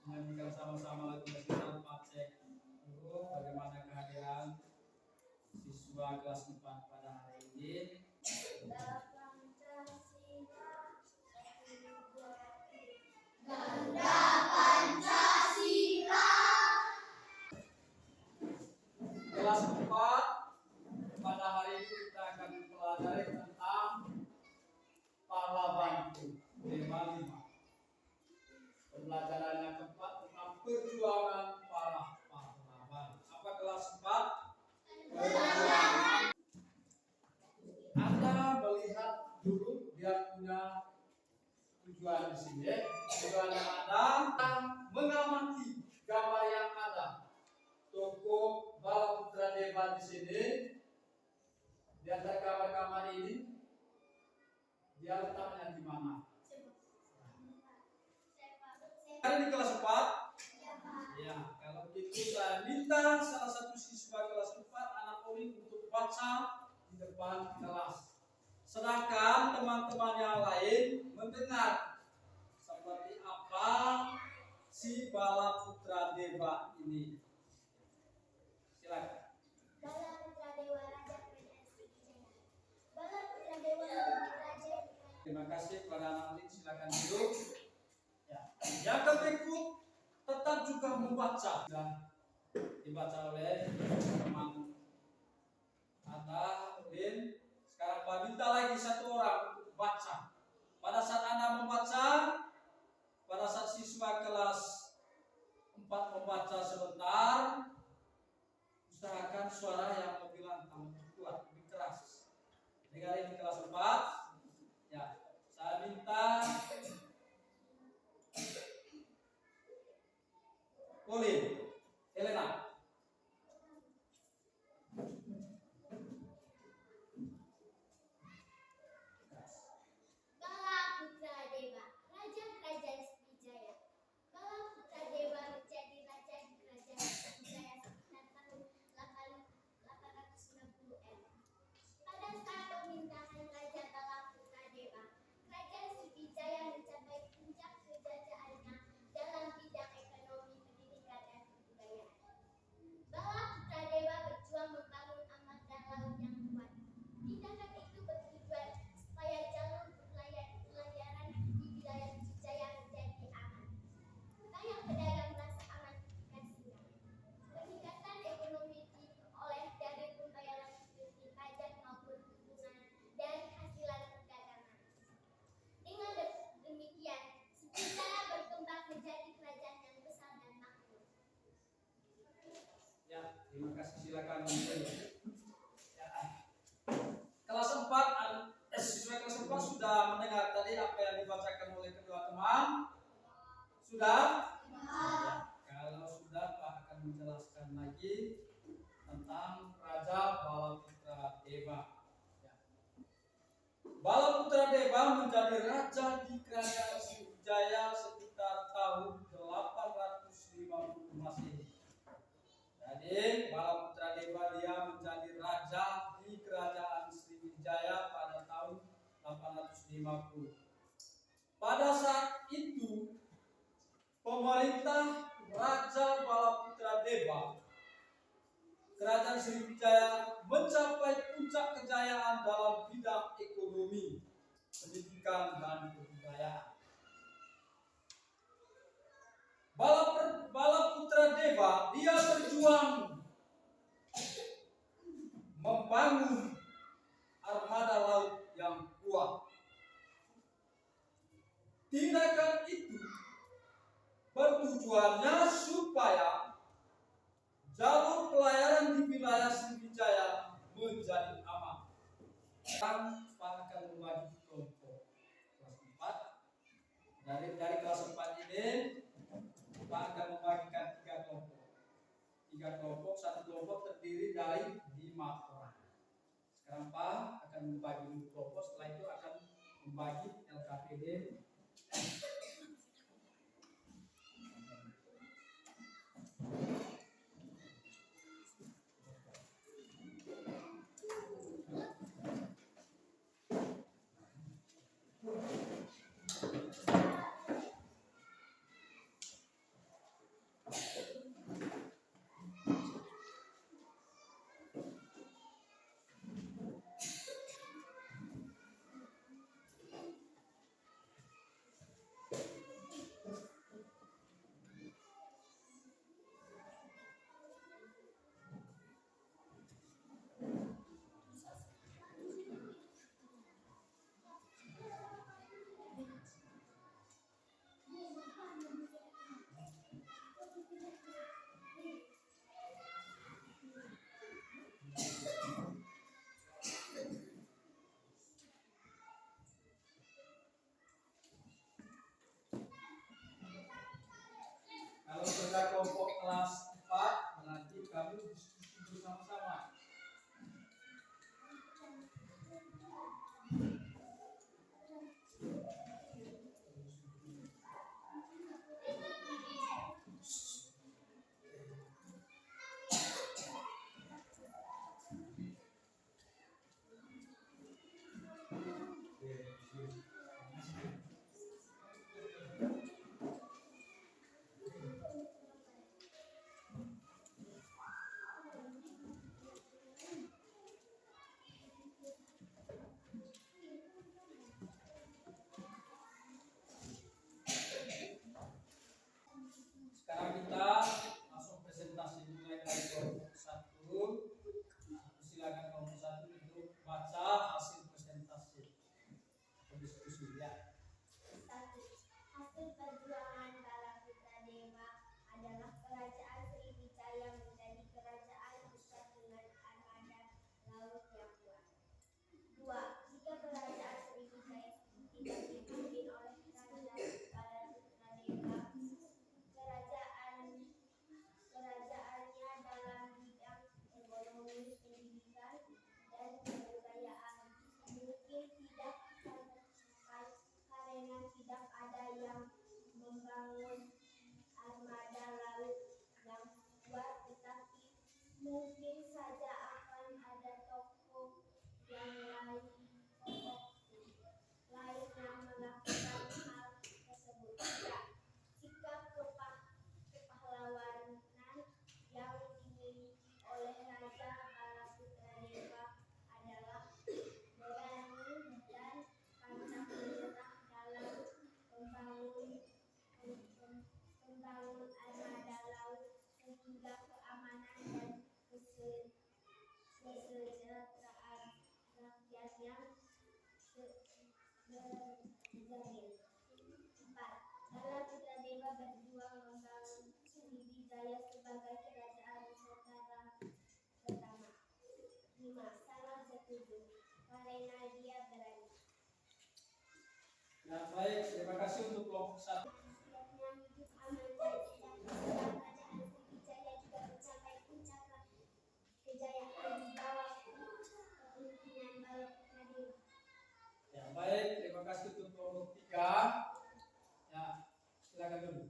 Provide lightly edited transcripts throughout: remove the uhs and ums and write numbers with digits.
Menyanyikan sama-sama lagu nasional Pacek dulu bagaimana kehadiran siswa kelas 4 pada hari ini. Ganda Pancasila. Kelas 4 pada hari ini kita akan mempelajari tentang pahlawanku tema 5. Pembelajaran yang keempat tentang perjuangan para pahlawan. Apa kelas 4? Perjuangan. Anda melihat dulu dia punya tujuan di sini. Tujuannya ada mengamati gambar yang ada. Tokoh Balaputra Dewa di sini. Di antara gambar-gambar ini dia letaknya di mana? Ada di kelas 4? Ya, kalau gitu saya minta salah satu siswa kelas 4 anak Oli untuk baca di depan kelas. Sedangkan teman-teman yang lain mendengar seperti apa si Balaputra Dewa ini. Silakan. Balaputra Dewa Raja Kerajaan Sriwijaya. Balaputra Dewa menjadi raja. Terima kasih kepada anak Oli, silakan duduk. Ya. Yang berikut tetap juga membaca. Sudah dibaca oleh teman Anda, Udin. Sekarang Pak minta lagi satu orang untuk baca. Pada saat Anda membaca, pada saat siswa kelas 4 membaca sebentar, usahakan suara yang lebih lantang, lebih kuat, lebih keras. Dengar ini kelas 4. Ya, saya minta Colin, Helena. Balaputra Dewa, Raja Kerajaan Sriwijaya. Balaputra Dewa menjadi raja di Kerajaan Sriwijaya sekitar tahun 890 Pada saat pemerintahan Raja Balaputra Dewa, Kerajaan Sriwijaya mencapai puncak kejajahannya dalam bidang ekonomi, pendidikan, dan kebudayaan. Balaputra Dewa berjuang membangun amat dan laut yang kuat. Tindakan itu bertujuan supaya jalur pelayaran di wilayah Sriwijaya menjadi aman. Banyak pedagang merasa aman ketika singgah. Peningkatan ekonomi diperoleh dari pembayaran seperti pajak maupun tunjangan dari hasilan perdagangan. Dengan demikian, Sriwijaya berkembang menjadi kerajaan yang besar dan makmur. Ya, terima kasih, silakan. Ya. Kelas 4, siswa kelas 4 sudah mendengar tadi apa yang dibacakan oleh kedua teman? Sudah? Ya. Kalau sudah, Pak akan menjelaskan lagi tentang Raja Balaputra Dewa. Ya. Balaputra Dewa menjadi raja di Kerajaan Sriwijaya sekitar tahun 850 Masehi. Jadi Balaputra Dewa dia menjadi raja di Kerajaan Sriwijaya pada tahun 850. Pada saat itu pemerintah Raja Balaputra Dewa, Kerajaan Sriwijaya mencapai puncak kejayaan dalam bidang ekonomi, pendidikan, dan kebudayaan. Balaputra Dewa dia berjuang membangun armada laut yang kuat. Tindakan itu bertujuannya supaya jalur pelayaran di wilayah Sriwijaya menjadi aman. Dan Pak akan membagi kelompok kelas 4. Dari kelas 4 ini Pak akan membagikan 3 kelompok. 3 kelompok, satu kelompok terdiri dari 5 orang. Sekarang Pak akan membagi kelompok, setelah itu akan membagi LKPD. Kalau sudah kelompok kelas 4, nanti kami diskusi bersama-sama. Sekarang kita langsung presentasi mulai dari kelompok 1. Silakan kelompok 1 untuk baca hasil presentasi diskusi ya. 1. Hasil perjuangan Bala Putra Dewa adalah kerajaan Sriwijaya menjadi kerajaan besar dengan armada laut yang kuat. 2. Jika kerajaan Sriwijaya tidak dipimpin oleh kerajaan Bala Putra Dewa, kerajaannya dalam bidang ekonomi, pendidikan, dan kebudayaan mungkin tidak akan tercapai karena tidak ada yang membangun armada laut yang kuat, tetapi mungkin saja akan ada tokoh lain yang melakukan hal tersebut. 3. Sikap kepahlawanan yang dimiliki oleh Raja Bala Putra Dewa adalah berani dan pantang menyerah dalam membangun armada laut sehingga keamanan dan kesejahteraan rakyatnya terjamin. 4. Bala Putra Dewa berjuang membangun Sriwijaya sebagai kerajaan Nusantara pertama. 5. Sangat setuju karena dia berani. Ya, baik, terima kasih untuk kelompok 1. Rakyatnya hidup aman dan sejahtera. Kerajaan Sriwijaya juga mencapai puncak kejayaan di bawah kepemimpinan Bala Putra Dewa. Ya, baik, terima kasih untuk kelompok 3. Ya, silakan dulu.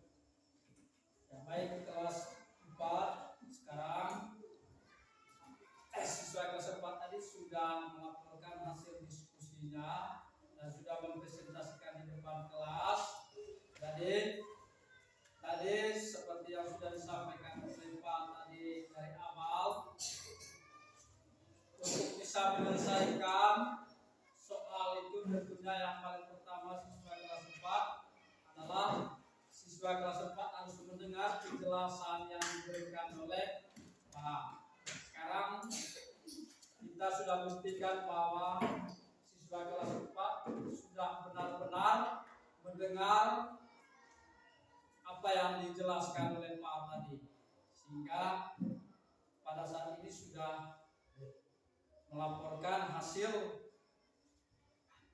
Ya, baik, kelas 4 sekarang siswa kelas 4 tadi sudah melaporkan hasil diskusinya dan sudah mempresentasikan di depan kelas. Tadi seperti yang sudah disampaikan oleh Pak tadi dari awal, untuk bisa menyelesaikan soal itu tentunya yang paling pertama siswa kelas 4 adalah siswa kelas 4 harus mendengar penjelasan yang diberikan oleh Pak. Sekarang kita sudah buktikan bahwa siswa kelas 4 sudah benar-benar mendengar apa yang dijelaskan oleh Pak tadi, sehingga pada saat ini sudah melaporkan hasil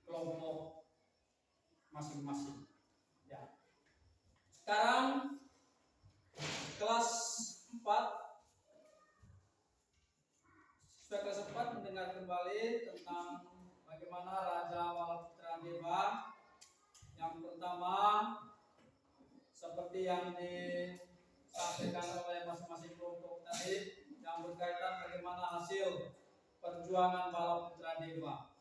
kelompok masing-masing. Ya. Sekarang kelas 4, siswa kelas 4 mendengar kembali tentang bagaimana Raja Bala Putra Dewa. Yang pertama, seperti yang disampaikan oleh masing-masing kelompok tadi, yang berkaitan bagaimana hasil perjuangan Bala Putra Dewa.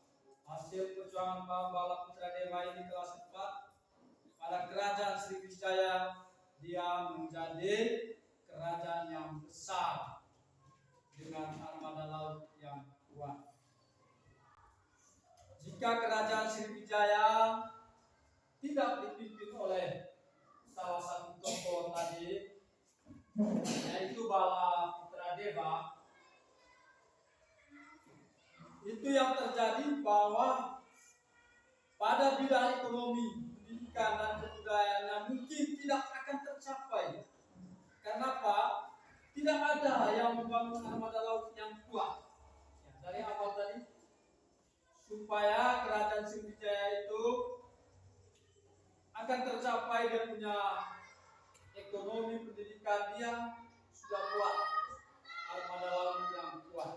Hasil perjuangan Bala Putra Dewa ini kelas 4 pada kerajaan Sriwijaya, dia menjadi kerajaan yang besar dengan armada laut yang kuat. Jika kerajaan Sriwijaya tidak dipimpin oleh salah satu tokoh tadi, yaitu Bala Putra Dewa, itu yang terjadi bahwa pada bidang ekonomi, pendidikan, dan kebudayaan mungkin tidak akan tercapai. Kenapa? Tidak ada yang membangun armada laut yang kuat. Ya, dari awal tadi, supaya kerajaan Sriwijaya itu akan tercapai dia punya ekonomi pendidikan dia sudah kuat, armada laut yang kuat.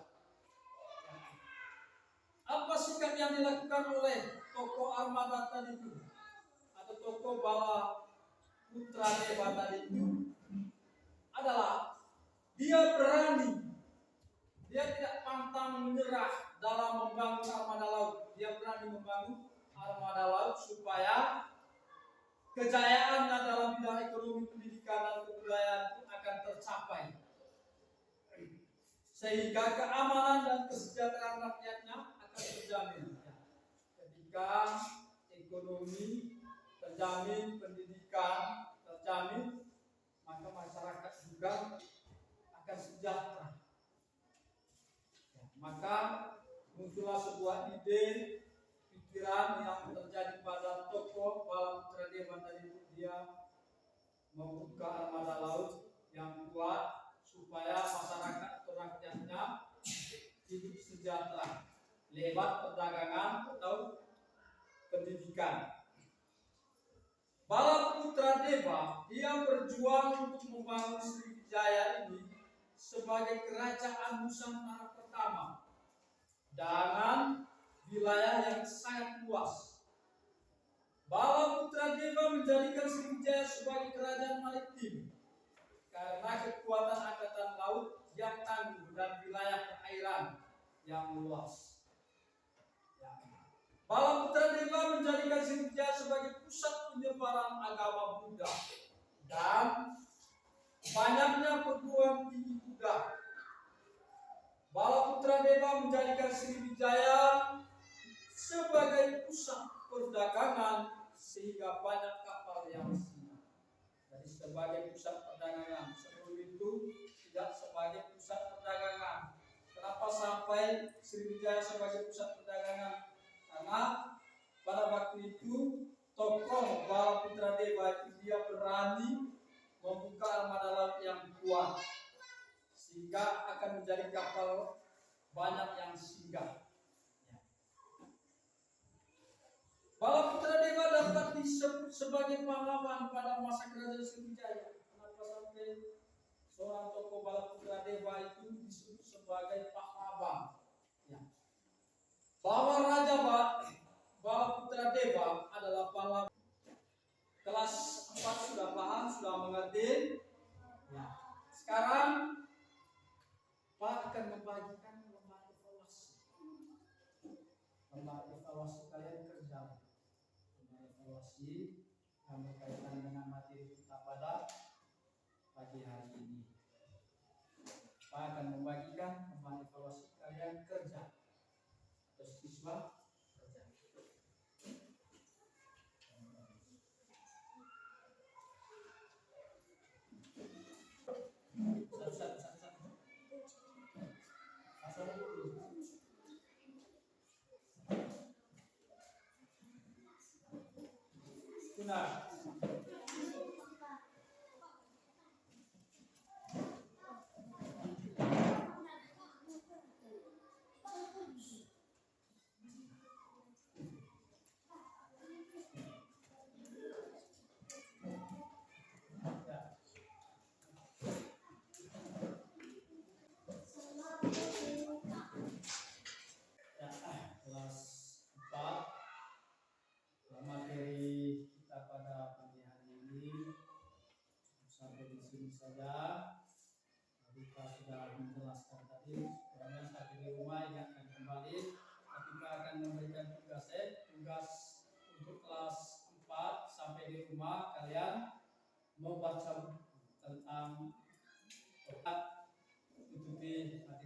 Apa sikap yang dilakukan oleh tokoh armada tadi itu atau tokoh bala putra Deva tadi itu adalah dia berani, dia tidak pantang menyerah dalam membangun armada laut. Dia berani membangun armada laut supaya kejayaannya dalam bidang ekonomi, pendidikan, dan kebudayaan itu akan tercapai, sehingga keamanan dan kesejahteraan rakyatnya akan terjamin. Ketika ekonomi terjamin, pendidikan terjamin, maka masyarakat juga akan sejahtera. Maka muncullah sebuah ide, pikiran yang terjadi pada tokoh bala putra Deva tadi. Dia membuka armada laut yang kuat supaya masyarakat atau rakyatnya hidup sejahtera lewat perdagangan atau pendidikan. Bala putra Deva dia berjuang untuk membangun Sriwijaya ini sebagai kerajaan Nusantara pertama dengan wilayah yang sangat luas. Bala putra Deva menjadikan Sriwijaya sebagai kerajaan maritim karena kekuatan angkatan laut yang tangguh dan wilayah perairan yang luas. Bala putra Deva menjadikan Sriwijaya sebagai pusat penyebaran agama Buddha dan banyaknya perguruan tinggi Buddha. Bala putra Deva menjadikan Sriwijaya sebagai pusat perdagangan sehingga banyak kapal yang singgah. Jadi sebagai pusat perdagangan, sebelum itu tidak sebagai pusat perdagangan. Kenapa sampai Sriwijaya sebagai pusat perdagangan? Karena pada waktu itu tokoh bala putra Deva itu dia berani membuka armada laut yang kuat sehingga akan menjadi kapal banyak yang singgah. Bala putra Deva dapat disebut sebagai pahlawan pada masa kerajaan Sriwijaya. Kenapa sampai seorang tokoh bala putra Deva itu disebut sebagai pahlawan? Ya. Bahwa Raja Bala putra Deva adalah pahlawan. Kelas 4 sudah paham, sudah mengerti. Ya. Sekarang Pak akan membagikan lembar evaluasi. Lembar evaluasi kalian kerja. Evaluasi yang berkaitan dengan materi kita pada pagi hari ini. Pak akan membagikan teman evaluasi kalian kerja atau siswa kerja. Benar. Saja kita sudah menjelaskan tadi, karena saat di rumah yang akan kembali kita akan memberikan tugas untuk kelas 4 sampai di rumah kalian membaca tentang tutupi materi